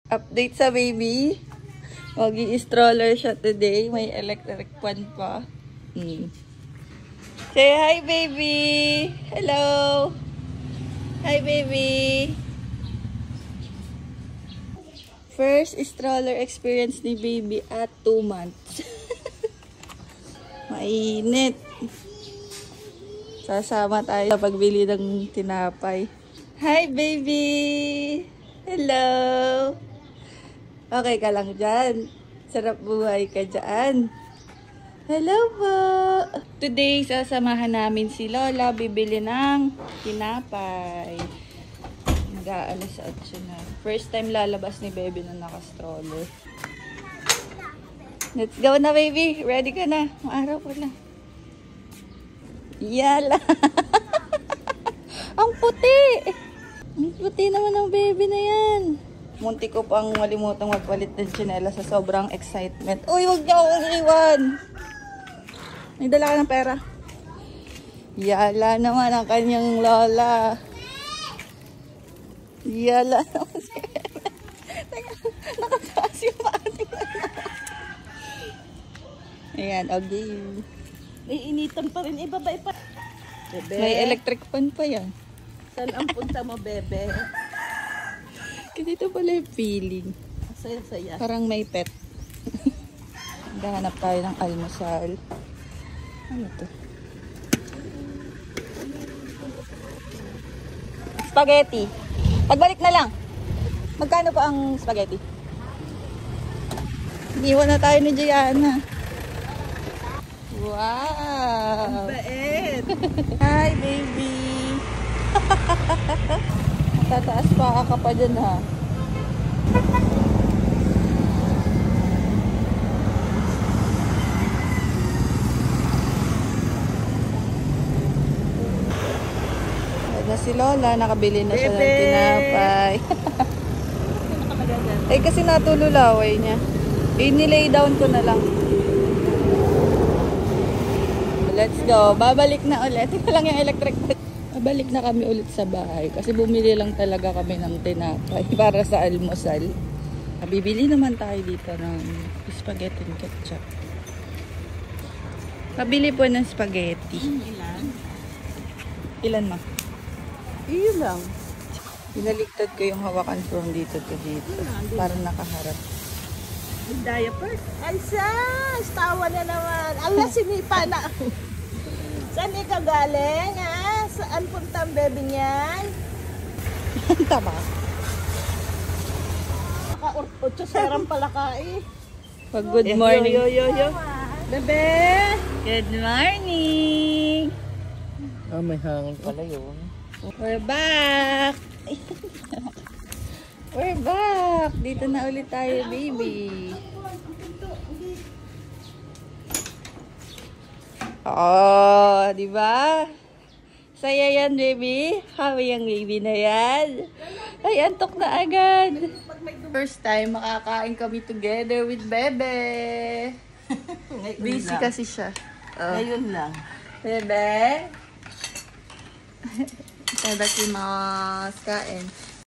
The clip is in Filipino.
Update sa baby. Mag-i-stroller siya today. May electric fan pa. Say hi, baby! Hello! Hi, baby! First stroller experience ni baby at 2 months. Mainit. Sasama tayo sa pagbili ng tinapay. Hi, baby! Hello! Okay ka lang dyan? Sarap buhay ka dyan. Hello po! Today, sasamahan namin si Lola bibili ng tinapay. Mag-aalas 8 na. First time lalabas ni baby na naka-stroller. Let's go na, baby. Ready ka na? Maaraw ko na. Yala! Ang puti! Ang puti naman ng baby na yan. Munti ko pang malimutang magpalit ng tsinela sa sobrang excitement. Uy, huwag niyo akong iwan! Nagdala ka ng pera. Yala naman ang kanyang lola. Yala naman si Teka, nakataas yung paating lola. Ayan, okay. Initan pa rin. Ibabay pa. Bebe. May electric fan pa yan. Saan ang punta mo, bebe? Dito pala yung feeling. Saya-saya. Parang may pet. Hanap tayo ng almusal. Ano to? Spaghetti. Pagbalik na lang. Magkano pa ang spaghetti? Iniwan na tayo ni Gianna. Wow! Bait! Hi, baby! Tataas pa ka pa dyan, ha? Na si Lola, nakabili na siya ng tinapay. Eh, kasi natululaway niya. Inilay down ko na lang. Let's go. Babalik na ulit. Ito lang yung electric. Babalik na kami ulit sa bahay. Kasi bumili lang talaga kami ng tinapay para sa almusal. Bibili naman tayo dito ng spaghetti and ketchup. Pabili po ng spaghetti. Ilan? Ilan ma? Iyon lang. Pinaliktad ko yung hawakan from dito to dito. Para nakaharap. Yung diaper. Ay, sis! Tawa na naman. Ala, sinipa na. Saan ikaw galing, ha? Saan punta ang bebe niyan? Tama. Naka-8 serang palakay. Pag good morning. Yo. Bebe! Good morning! Ah, may hangin pala yun. We're back! We're back! Dito na ulit tayo, baby. Oh, di ba? Saya yan, baby. Happy ang baby na yan. Ay, antok na agad. First time makakain kami together with Bebe. Busy kasi siya. Ngayon lang. Bebe. Itadakimasu. Kain.